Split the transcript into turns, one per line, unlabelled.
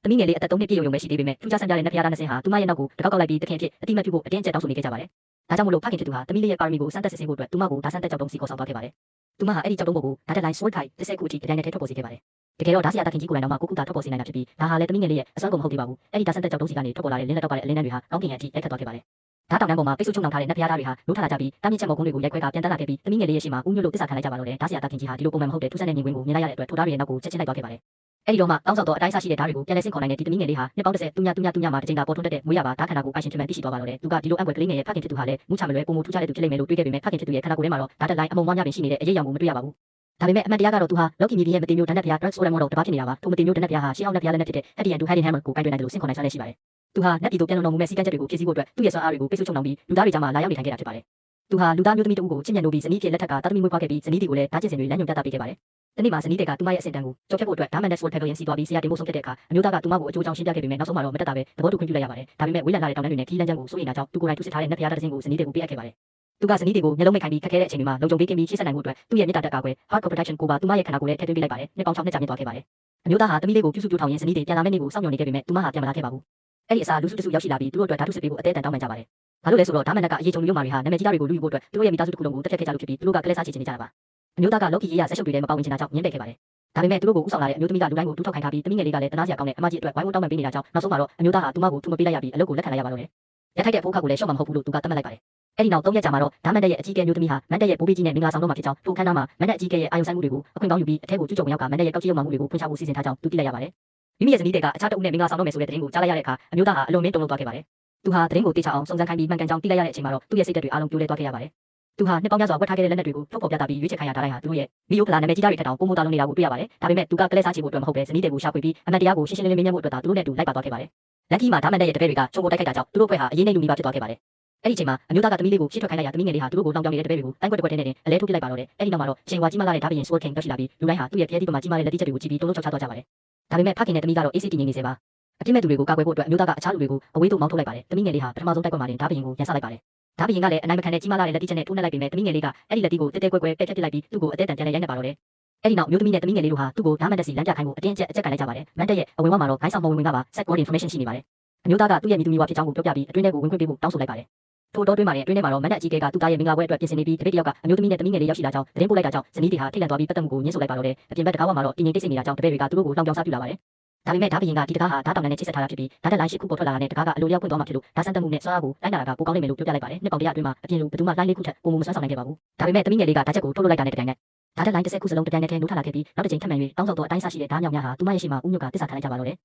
သမီးငယ်လေးအသက်3နှစ်ပြည့်ရုံပဲရှိသေးပေမဲ့ထူးခြားဆန်းပြတဲ့နတ်ဖျားသားနှစ်စင်းဟာသူမရဲ့နောက်ကိုတကောက်ကောက်လိုက်ပြီးတခင်ဖြစ်အတိမတ်ပြုဖို့အတင်းအကျပ်တောင်းဆိုနေခဲ့ကြပါတယ်။ဒါကြောင့်မို့လို့ဖခင်ဖြစ်သူဟာသမီးလေးရဲ့ပါရမီကိုစမ်းသပ်စစ်ဆေးဖို့အတွက်သူမကိုဒါဆန်းသက်ကြောက်တုံးစီခေါ်ဆောင်သွားခဲ့ပါတယ်။သူမဟာအဲ့ဒီကြောက်တုံးပေါ်ကိုဓာတ်လိုင်း sword ခိုင်တစ်စက်ခုအထိတပြိုင်နက်တည်းထွက်ပေါ်စေခဲ့ပါတယ်။တကယ်တော့ဓာတ်ဆရာတခင်ကြီးကိုယ်တိုင်တော့မှကိုကူတာထွက်ပေါ်စေနိုင်တာဖြစ်ပြီးဒါဟာလည်းသမီးငယ်လေးရဲ့အစွမ်းကုန်မဟုတ်သေးပါဘူး။အဲ့ဒီဓာတ်ဆန်းသက်ကြောက်တုံးစီကနေထွက်ပေါ်လာတဲ့လင်းလက်တော့ကလည်းအလင်းနှံတွေဟာကောင်းကင်ရဲ့အထိရိုက်ခတ်သွားခဲ့ပါတယ်။ဓာတ်တောင်တန်းပေါ်မှာပိတ်ဆို့ချုံနှောင်ထားတဲ့နတ်ဖျားသားတွေဟာနိုးထလာကြပြီးတာမြင့်ချက်မော်ကုန်းတွေကိုရိုက်ခွဲကပြန်တက်လာခဲ့ပြီးသမီးငယ်လေးရဲ့ရှေ့မှာဦးညွတ်လို့တစ္ဆာခံလိုက်ကြပါတော့တယ်။ဓာတ်ဆရာတခင်ကြီးဟာဒီလိုပုံမှန်မဟုတ်တဲ့ထူးဆန်းတဲ့မြင်ကွင်းကိုမြင်လိုက်ရတဲ့အတွက်ထိုဓာတ်တွေရဲ့နောက်ကိုချက်ချင်းလိုက်သွားခဲ့ပါတယ်။အဲ့ဒီတော့မှတောင်းဆောက်တော့အတိုင်းအဆရှိတဲ့ဓာတ်တွေကိုပြန်လည်ဆင့်ခေါ်နိုင်တဲ့ဒီသမီးငယ်လေးဟာနှစ်ပေါင်း30တူညမှာတစ်ချိန်သာပေါ်ထွန်းတဲ့မွေးရပါဓာတ်ခန္ဓာကိုပိုင်ရှင်ဖြစ်မှန်သိရှိသွားပါတော့တယ်။သူကဒီလိုအံ့ဖွယ်ကလေးငယ်ရဲ့ဖခင်ဖြစ်သူဟာလည်းမူချမလွဲပုံမထူးခြားတဲ့သူဖြစ်လိမ့်မယ်လို့တွေးခဲ့ပေမဲ့ဖခင်ဖြစ်သူရဲ့ခန္ဓာကိုယ်ထဲမှာတော့ဓာတ်တက်လိုင်းအမုံမွားများပင်ရှိနေတဲ့အရေးအယောင်ကိုမတွေ့ရပါဘူး။ဒါပေမဲ့အမှန်တရားကတော့သူဟာလော်ကီမီဒီရဲ့မတင်မျိုးဓာတ်နက်ဖျား Dark Soul တော့တပါးဖြစ်နေတာပါ။ထိုမတင်မျိုးဓာတ်နက်ဖျားဟာရှင်းအောင်နက်ဖျားလည်းနဲ့ဖြစ်တဲ့ Eddie and Hayden Hammer ကိုကိုင်တွယ်နိုင်တယ်လို့ဆင့်ခေါ်နိုင်စွမ်းလည်းရှိပါတယ်။သူဟာနက်ပြည်သူပြန်လုံတော်မူမဲ့စီကံချက်တွေကိုဖြည့်ဆည်းဖို့အတွက်သူ့ရဲ့စွမ်းအားတွေကိုပိတ်ဆို့ချုံနှောင်ပြီးလူသားတွေကြားမှာလာရောက်နေထိုင်ခဲ့တာဖြစ်ပါတယ်။သူဟာလူသားမျိုးသမီးတဦးကိုချစ်မြတ်လို့ပြီးဇနီးဖြစ်လက်ထက်ကတာသမီမွေးဖွားခဲ့ပြီးဇနီးတွေကိုလည်းဓာတ်ကျင်စင်တွေလမ်းညွှန်ပြသပေးခဲ့ပါတယ်။တနေ့မှာဇနီးတွေကသူမရဲ့အဆင့်တန်းကိုကြော်ဖြတ်ဖို့အတွက်ဓာတ်မန်နဲ့ Sword Pavilion စီသွားပြီးဆရာတင်ဖို့ဆုံးဖြတ်တဲ့အခါအမျိုးသားကသူမကိုအကျိုးအကြောင်းရှင်းပြခဲ့ပေမဲ့နောက်ဆုံးမှာတော့မတက်တာပဲသဘောတူခွင့်ပြုလိုက်ရပါတယ်။ဒါပေမဲ့ဝေးလံလာတဲ့တောင်တန်းတွေနဲ့ခီးလန်းချမ်းကိုစိုးရိမ်တာကြောင့်သူကိုယ်တိုင်သူစစ်ထားတဲ့နက်ဖျားတစ်စင်းကိုဇနီးတွေကိုပေးအပ်ခဲ့ပါတယ်။သူကဇနီးတွေကိုမျက်လုံးမိတ်ခိုင်းပြီးခက်ခဲတဲ့အချိန်တွေမှာလုံခြုံပေးကင်းပြီးရှေ့ဆက်နိုင်ဖို့အတွက်သူ့ရဲ့မေတ္တာတက်ကာကွယ် Hard Protection ကိုပါသူမရဲ့ခန္ဓာကိုယ်နဲ့ထည့်သွင်းပေးလိုက်ပါတယ်။နှစ်ပေါင်း6နှစ်ကြာမြင့်သွားခဲ့ပါတယ်။အမျိုးသားဟာသမီးလေးကိုပြုစုပြောထောင်ရင်းဇနီးတွေပြန်လာမယ့်နေ့ကိုစောင့်မျှော်နေခဲ့ပေမဲ့သူမဟာပြန်မလာခဲ့ပါဘူး။အဲ့ဒီအစားလူစုတစုရောက်ရှိလာပြီးသူတို့အတွက်ဓာတုစစ်ပေးဖို့အသေးအတန်တောင်းပန်ကြပါတယ်။ဘာလို့လဲဆိုတော့ဓာတ်မန်နက်ကအရေးချုံမျိုးမာတွေဟာနာမည်ကြီးသားတွေကိုလူယူဖို့အတွက်သူတို့ရဲ့မိသားစုတစ်ခုလုံးကိုတက်ဖြတ်ခဲ့ကြလို့ဖြစ်ပြီးသူတို့ကကလေးစားချင်နေကြတာပါ။အမျိုးသားကလော်ကီရေးရဆက်ရှုပ်တွေထဲမပါဝင်ချင်တာကြောင့်ညှင်းပယ်ခဲ့ပါတယ်။ဒါပေမဲ့သူတို့ကိုဥဆောင်လာတဲ့အမျိုးသမီးကလူတိုင်းကိုတူးထောက်ခိုင်းထားပြီးသမီးငယ်လေးကလည်းတနာစရာကောင်းတဲ့အမကြီးအတွက်ဝိုင်းဝန်းတောင်းပန်ပေးနေတာကြောင့်နောက်ဆုံးမှာတော့အမျိုးသားဟာသူမကိုထူမပေးလိုက်ရပြီးအလုပ်ကိုလက်ခံလိုက်ရပါတော့တယ်။ရက်ထိုက်တဲ့ဖိုးခါကိုလည်းရှော့မှာမဟုတ်ဘူးလို့သူကသတ်မှတ်လိုက်ပါတယ်။အဲ့ဒီနောက်3ရက်ကြာမှာတော့ဓာတ်မန်တက်ရဲ့အကြီးအကဲမျိုးသမီးဟာမန်တက်ရဲ့ဘိုးဘေးကြီးနဲ့မင်္ဂလာဆောင်တော့မှာဖြစ်ကြောင်းထိုခန်းသားမှာမန်တက်အကြီးအကဲရဲ့အာယုံဆိုင်မှုတွေကိုအခွင့်ကောင်းယူပြီးအထက်ကိုကျူးကျော်ဝင်ရောက်ကမန်တက်ရဲ့ကောက်ကြီးရုံမှမှုတွေကိုဖွင့်ချဖို့စီစဉ်ထားကြောင်းသူသိလိုက်ရပါတယ်။မိမိရဲ့ဇနီးတွေကအခြားတဦးနဲ့မင်္ဂလာဆောင်တော့မယ်ဆိုတဲ့သတင်းကိုကြားလိုက်ရတဲ့အခါအမျိုးသားဟာအလွန်မင်းတုန်လှုပ်သွားခဲ့ပါတယ်။သူဟာသတင်းကိုသိချအောင်စုံစမ်းခိုင်းပြီးမှန်ကန်ကြောင်းသိလိုက်ရတဲ့အချိန်မှာတော့သူ့ရဲ့စိတ်ဓာတ်တွေအားလုံးပြိုလဲသွားခဲ့ရပါတယ်။သူဟာနှစ်ပေါင်းများစွာဝတ်ထားခဲ့တဲ့လက်နက်တွေကိုထုတ်ဖော်ပြသပြီးရွေးချယ်ခိုင်းရတာတိုင်းဟာသူတို့ရဲ့မီယိုဖလာနာမည်ကြီးသားတွေထက်တောင်ပုံမတောင်းနေတာကိုတွေ့ရပါတယ်။ဒါပေမဲ့သူကကလေးစားချဖို့အတွက်မဟုတ်ပဲဇနီးတွေကိုရှာဖွေပြီးအမှန်တရားကိုရှင်းရှင်းလင်းလင်းမြင်ဖို့အတွက်သာသူတို့နဲ့တူလိုက်ပါသွားခဲ့ပါတယ်။လက်ကီမှာဓာတ်မန်တဲ့ရဲ့တပည့်တွေကချုံကိုတိုက်ခိုက်တာကြောင့်သူတို့ဖွဲ့ဟာအရေးနှိမ့်လူနီးပါးဖြစ်သွားခဲ့ပါတယ်။အဲ့ဒီအချိန်မှာအမျိုးသားကသမီးလေးကိုရှေ့ထွက်ခိုင်းလိုက်ရသမီးငယ်လေးဟာသူတို့ကိုလောင်ပြောင်းနေတဲ့တပည့်တွေကိုတိုင်းကွက်တစ်ကွက်ထဲနဲ့အလဲထုတ်ပစ်လိုက်ပါတော့တယ်။အဲ့ဒီနောက်မှာတော့ချိန်ဝါကြီးမားလာတဲ့ဓာတ်ဘီရင် Sword King တက်ရှိလာပြီးလူတိုင်းဟာသူ့ရဲ့ဖျဲသီးပမာကြီးမားတဲ့လက်တိချက်တွေကိုကြည့်ပြီးတုံးလုံးချောက်ချသွားကြပါတယ်။ဒါပေမဲ့ဖခင်နဲ့သမီးကတော့ AC တည်ငြိမ်နေစေပါ။အပြစ်မဲ့သူတွေကိုကာကွယ်ဖို့အတွက်အမျိုးသားကအခြားလူတွေကိုအဝေးသို့မောင်းထုတ်လိုက်ပါတယ်။သမီးငယ်လေးဟာပထမဆုံးတိုက်ကွက်မှာတင်ဓာတ်ဘီရင်ကိုရန်ဆလိုက်ပါတယ်။ဓာတ်ဘီရင်ကလည်းအနိုင်မခံတဲ့ကြီးမားလာတဲ့လက်တိချက်နဲ့ထိုးနှက်လိုက်ပေမဲ့သမီးငယ်လေးကအဲ့ဒီလက်တိကိုတဲတဲကွဲကွဲပက်ဖြတ်ပစ်လိုက်ပြီးသူ့ကိုအသေးတန်ပြန်လဲရိုက်နှက်ပါတော့တယ်။အဲ့ဒီနောက်မျိုးသမီးနဲ့သမီးငယ်လေးတို့ဟာသူ့ကိုဓာတ်မန်တက်စီလမ်းပြခိုင်းဖို့အတင်းအကျပ်ကန်လိုက်ကြပါတယ်။မန်တက်ရဲ့အဝင်ဝမှာတော့ဂိုင်းဆောင်မဝင်ဝင်ကပါ set code information ရှိနေပါတယ်။အမျိုးသားကသူ့ရဲ့မိသူမိဘဖြစ်ကြောင်းကိုပြောပြပြီးအတွင်းထဲကိုဝင်ခွင့်ပေးဖို့တောင်းဆိုလိုက်ပါတယ်။ထို့တော့တွင်းမှာလည်းအတွင်းထဲမှာတော့မန်တက်အကြီးကဲကသူ့သားရဲ့မင်္ဂလာပွဲအတွက်ပြင်ဆင်နေပြီးတပည့်တယောက်ကအမျိုးသမီးနဲ့သမီးငယ်လေးရောက်ရှိလာကြောင်းသတင်းပို့လိုက်တာကြောင့်ဇနီးတွေဟာထိတ်လန့်သွားပြီးပတ်သက်မှုကိုညှင်းဆိုလိုက်ပါတော့တယ်။အပြင်ဘက်တကားဝမှာတော့တင်းငိမ့်တိတ်ဆိတ်နေတာကြောင့်တပည့်တွေကသူတို့ကိုလောင်ပြောင်စားပြလာပါတယ်။ဒါပေမဲ့ဓာတ်ဘီရင်ကဒီတကားဟာဓာတ်တောင်နဲ့ချိတ်ဆက်ထားတာဖြစ်ပြီးဓာတ်တက်လိုင်းရှိခုပေါ်ထွက်လာတဲ့တကားကအလိုလျောက်ပွင့်သွားမှာဖြစ်လို့ဓာတ်ဆန်းတက်မှုနဲ့စွမ်းအားကိုလိုက်နာတာကပိုကောင်းလိမ့်မယ်လို့ပြောပြလိုက်ပါတယ်။နှစ်ပေါင်တရာအတွင်းမှာအပြင်လူဘယ်သူမှလိုင်းလေးခုထက်ပိုမှုမစွမ်းဆောင်နိုင်ခဲ့ပါဘူး။ဒါပေမဲ့သမီးငယ်လေးကဓာတ်ချက်ကိုထုတ်လုပ်လိုက်တာနဲ့တပြိုင်နက်ဓာတ်တက်လိုင်းတစ်စက်ခုစလုံးတပြိုင်နက်တည်းနိုးထလာခဲ့ပြီးနောက်တစ်ချိန်ထပ်မံ၍တောင်းဆောက်တော့အတိုင်းဆရှိတဲ့ဓာတ်မြောင်များဟာသူမရဲ့ရှိမှဥညွတ်ကတစ္ဆာခံလိုက်ကြပါတော့တယ်